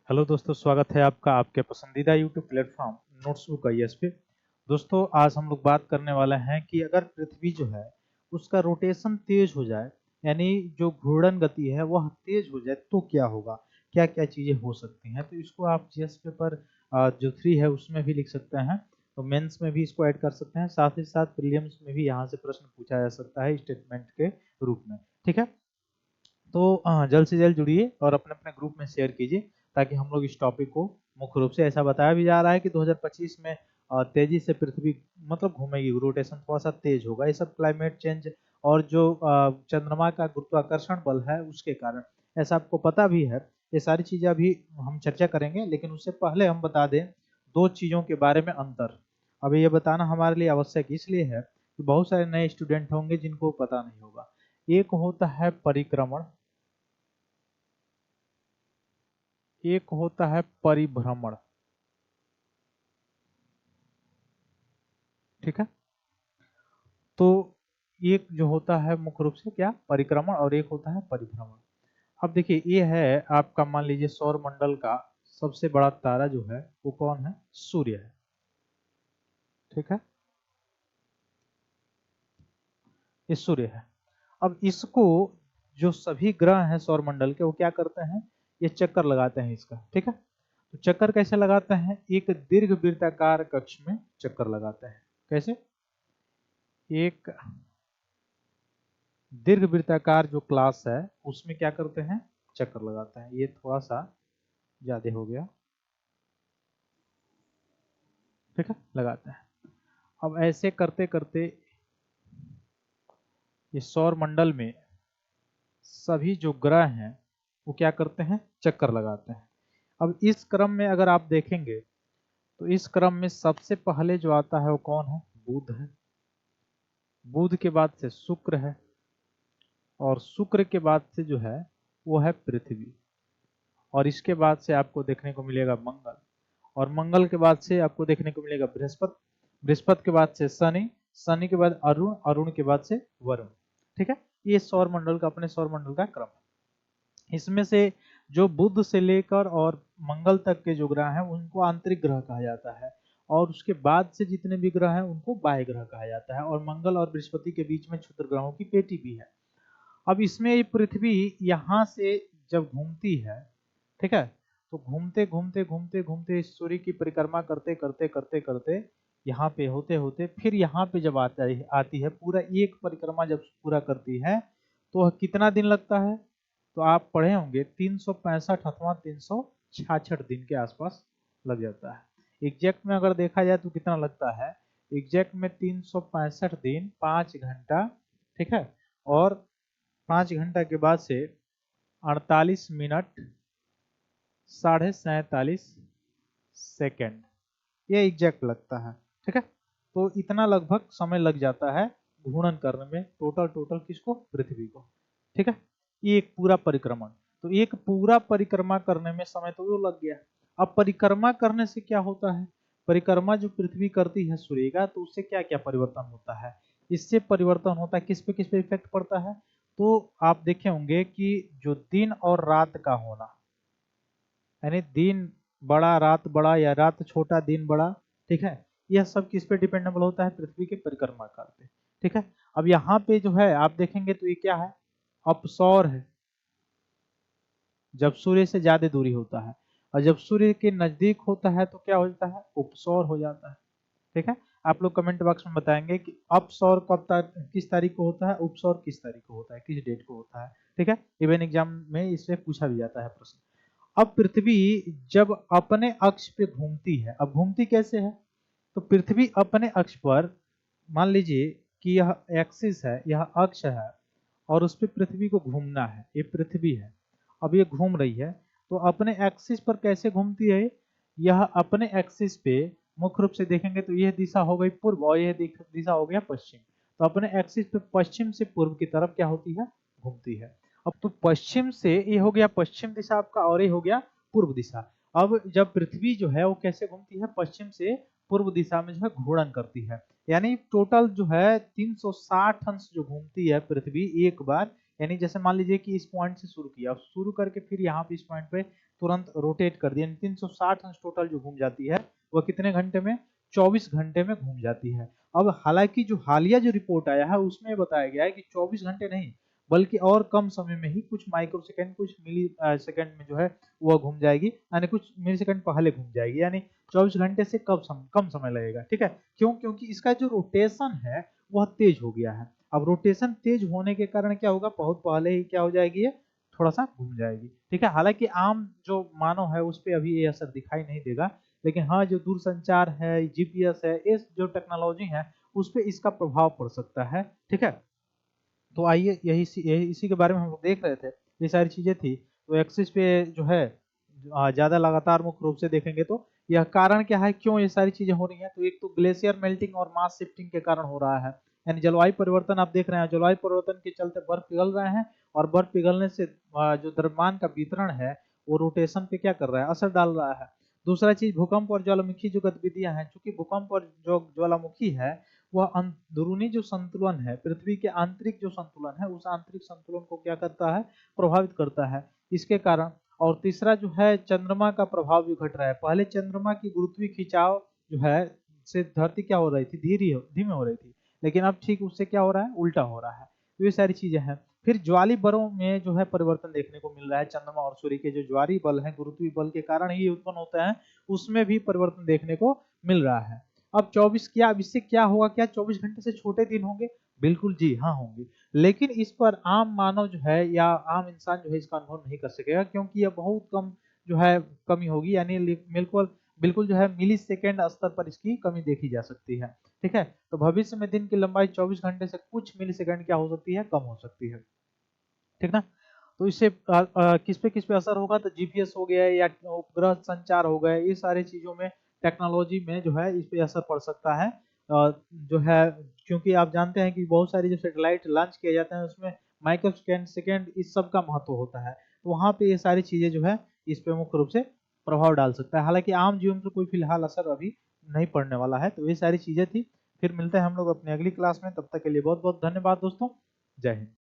Hello दोस्तों, स्वागत है आपका आपके पसंदीदा यूट्यूब प्लेटफॉर्म नोट्सबुक आईएएस पे। दोस्तों, आज हम लोग बात करने वाले हैं कि अगर पृथ्वी जो है उसका रोटेशन तेज हो जाए, यानी जो घूर्णन गति है वह तेज हो जाए तो क्या होगा, क्या क्या चीजें हो सकती हैं। तो इसको आप जीएस पेपर जो 3 है उसमें भी लिख सकते हैं, तो मेंस में भी इसको ऐड कर सकते हैं, साथ ही साथ प्रीलिम्स में भी यहाँ से प्रश्न पूछा जा सकता है स्टेटमेंट के रूप में। ठीक है, तो जल्द से जल्द जुड़िए और अपने अपने ग्रुप में शेयर कीजिए ताकि हम लोग इस टॉपिक को मुख्य रूप से, ऐसा बताया भी जा रहा है कि 2025 में तेजी से पृथ्वी मतलब घूमेगी, रोटेशन थोड़ा सा तेज होगा। ये सब क्लाइमेट चेंज और जो चंद्रमा का गुरुत्वाकर्षण बल है उसके कारण, ऐसा आपको पता भी है। ये सारी चीजें अभी हम चर्चा करेंगे, लेकिन उससे पहले हम बता दें दो चीजों के बारे में अंतर। अभी ये बताना हमारे लिए आवश्यक इसलिए है कि बहुत सारे नए स्टूडेंट होंगे जिनको पता नहीं होगा। एक होता है परिक्रमण, एक होता है परिभ्रमण। ठीक है, तो एक जो होता है मुख्य रूप से क्या, परिक्रमण, और एक होता है परिभ्रमण। अब देखिए, ये है आपका, मान लीजिए सौर मंडल का सबसे बड़ा तारा जो है वो कौन है, सूर्य है। ठीक है, ये सूर्य है। अब इसको जो सभी ग्रह हैं सौर मंडल के, वो क्या करते हैं, ये चक्कर लगाते हैं इसका। ठीक है, तो चक्कर कैसे लगाते हैं, एक दीर्घ वृत्ताकार कक्ष में चक्कर लगाते हैं। कैसे, एक दीर्घ वृत्ताकार जो क्लास है उसमें क्या करते हैं, चक्कर लगाते हैं। ये थोड़ा सा ज्यादा हो गया। ठीक है, लगाते हैं। अब ऐसे करते करते ये सौर मंडल में सभी जो ग्रह हैं वो क्या करते हैं, चक्कर लगाते हैं। अब इस क्रम में अगर आप देखेंगे तो इस क्रम में सबसे पहले जो आता है वो कौन है, बुध है। बुध के बाद से शुक्र है, और शुक्र के बाद से जो है वो है पृथ्वी, और इसके बाद से आपको देखने को मिलेगा मंगल, और मंगल के बाद से आपको देखने को मिलेगा बृहस्पति, बृहस्पति के बाद से शनि, शनि के बाद अरुण, अरुण के बाद से वरुण। ठीक है, ये सौर मंडल का, अपने सौर मंडल का क्रम है। इसमें से जो बुध से लेकर और मंगल तक के जो ग्रह हैं उनको आंतरिक ग्रह कहा जाता है, और उसके बाद से जितने भी ग्रह हैं उनको बाह्य ग्रह कहा जाता है, और मंगल और बृहस्पति के बीच में क्षुद्र ग्रहों की पेटी भी है। अब इसमें ये पृथ्वी यहाँ से जब घूमती है, ठीक है, तो घूमते घूमते घूमते घूमते सूर्य की परिक्रमा करते करते करते करते यहाँ पे होते होते फिर यहाँ पे जब आती है, पूरा एक परिक्रमा जब पूरा करती है तो वह कितना दिन लगता है, तो आप पढ़े होंगे 365 अथवा 366 दिन के आसपास लग जाता है। एग्जैक्ट में अगर देखा जाए तो कितना लगता है, एग्जैक्ट में 365 दिन 5 घंटा। ठीक है, और 5 घंटा के बाद से 48 मिनट 47.47 सेकेंड, ये एग्जैक्ट लगता है। ठीक है, तो इतना लगभग समय लग जाता है घूर्णन करने में, टोटल टोटल किसको, पृथ्वी को। ठीक है, ये एक पूरा परिक्रमण, तो एक पूरा परिक्रमा करने में समय तो वो लग गया। अब परिक्रमा करने से क्या होता है, परिक्रमा जो पृथ्वी करती है सूर्य का, तो उससे क्या क्या परिवर्तन होता है, इससे परिवर्तन होता है, किस पे इफेक्ट पड़ता है। तो आप देखे होंगे कि जो दिन और रात का होना, यानी दिन बड़ा रात बड़ा, या रात छोटा दिन बड़ा, ठीक है, यह सब किस पे डिपेंडेबल होता है, पृथ्वी के परिक्रमा काल पे। ठीक है, अब यहाँ पे जो है आप देखेंगे तो ये क्या है, अपसौर है, जब सूर्य से ज्यादा दूरी होता है, और जब सूर्य के नजदीक होता है तो क्या होता है, उपसौर हो जाता है। ठीक है, आप लोग कमेंट बॉक्स में बताएंगे कि अपसौर किस तारीख को होता है, उपसौर किस तारीख को होता है, किस डेट को होता है। ठीक है, इवन एग्जाम में इससे पूछा भी जाता है प्रश्न। अब पृथ्वी जब अपने अक्ष पे घूमती है, अब घूमती कैसे है, तो पृथ्वी अपने अक्ष पर, मान लीजिए कि यह एक्सिस है, यह अक्ष है, और उस पे पृथ्वी को घूमना है, ये पृथ्वी है, अब ये घूम रही है, तो अपने एक्सिस पर कैसे घूमती है, यह अपने एक्सिस पे मुख्य रूप से देखेंगे तो यह दिशा हो गई पूर्व, और यह दिशा हो गया पश्चिम, तो अपने एक्सिस पे पश्चिम से पूर्व की तरफ क्या होती है, घूमती है। अब तो पश्चिम से ये हो गया पश्चिम दिशा आपका, और ये हो गया पूर्व दिशा। अब जब पृथ्वी जो है वो कैसे घूमती है, पश्चिम से पूर्व दिशा में जो है घूर्णन करती है, यानी टोटल जो है 360 अंश जो घूमती है पृथ्वी एक बार, यानी जैसे मान लीजिए कि इस पॉइंट से शुरू किया, शुरू करके फिर यहाँ पे इस पॉइंट पे तुरंत रोटेट कर दिया, 360 अंश टोटल जो घूम जाती है वह कितने घंटे में, 24 घंटे में घूम जाती है। अब हालांकि जो हालिया जो रिपोर्ट आया है उसमें बताया गया है कि 24 घंटे नहीं बल्कि और कम समय में ही, कुछ माइक्रो सेकेंड, कुछ मिली सेकेंड में जो है वह घूम जाएगी, यानी कुछ मिली सेकेंड पहले घूम जाएगी, यानी 24 घंटे से कम समय लगेगा। ठीक है, क्यों? क्योंकि इसका जो रोटेशन है वह तेज हो गया है। अब रोटेशन तेज होने के कारण क्या होगा, बहुत पहले ही क्या हो जाएगी, ये थोड़ा सा घूम जाएगी। ठीक है, हालांकि आम जो मानव है उस पर अभी ये असर दिखाई नहीं देगा, लेकिन हाँ जो दूरसंचार है, जीपीएस है, इस जो टेक्नोलॉजी है उस पर इसका प्रभाव पड़ सकता है। ठीक है, तो आइए यही इसी के बारे में हम लोग देख रहे थे, ये सारी चीजें थी। तो एक्सिस पे जो है ज्यादा लगातार मुख्य रूप से देखेंगे तो यह कारण क्या है, क्यों ये सारी चीजें हो रही हैं, तो एक तो ग्लेशियर मेल्टिंग और मास शिफ्टिंग के कारण हो रहा है, यानी जलवायु परिवर्तन आप देख रहे हैं, जलवायु परिवर्तन के चलते बर्फ पिघल रहे हैं, और बर्फ पिघलने से जो द्रव्यमान का वितरण है वो रोटेशन पे क्या कर रहा है, असर डाल रहा है। दूसरा चीज भूकंप और ज्वालामुखी जो गतिविधियां हैं, चूंकि भूकंप और जो ज्वालामुखी है वह अंदरूनी जो संतुलन है, पृथ्वी के आंतरिक जो संतुलन है, उस आंतरिक संतुलन को क्या करता है, प्रभावित करता है इसके कारण। और तीसरा जो है चंद्रमा का प्रभाव भी घट रहा है। पहले चंद्रमा की गुरुत्वीय खिंचाव जो है से धरती क्या हो रही थी, धीमे हो रही थी, लेकिन अब ठीक उससे क्या हो रहा है, उल्टा हो रहा है। तो ये सारी चीजें हैं। फिर ज्वाली बलों में जो है परिवर्तन देखने को मिल रहा है, चंद्रमा और सूर्य के जो ज्वारी बल है गुरुत्वीय बल के कारण ही उत्पन्न होता है, उसमें भी परिवर्तन देखने को मिल रहा है। अब 24 क्या, अब इससे क्या होगा, क्या 24 घंटे से छोटे दिन होंगे? बिल्कुल जी हाँ होंगे, लेकिन इस पर आम मानव जो है या आम इंसान जो है इसका अनुभव नहीं कर सकेगा, क्योंकि यह बहुत कम जो है कमी होगी, यानी बिल्कुल बिल्कुल जो है मिली सेकेंड स्तर पर इसकी कमी देखी जा सकती है। ठीक है, तो भविष्य में दिन की लंबाई 24 घंटे से कुछ मिली सेकेंड क्या हो सकती है, कम हो सकती है। ठीक ना, तो इससे किस पे असर होगा, तो जीपीएस हो गया या उपग्रह संचार हो गए, ये सारी चीजों में टेक्नोलॉजी में जो है इस पे असर पड़ सकता है। जो है क्योंकि आप जानते हैं कि बहुत सारी जो सैटेलाइट लॉन्च किए जाते हैं उसमें माइक्रो सेकेंड सेकेंड इस सब का महत्व होता है, तो वहां पे ये सारी चीजें जो है इस पे मुख्य रूप से प्रभाव डाल सकता है। हालांकि आम जीवन पर कोई फिलहाल असर अभी नहीं पड़ने वाला है। तो ये सारी चीजें थी। फिर मिलते हैं हम लोग अपनी अगली क्लास में, तब तक के लिए बहुत बहुत धन्यवाद दोस्तों। जय हिंद।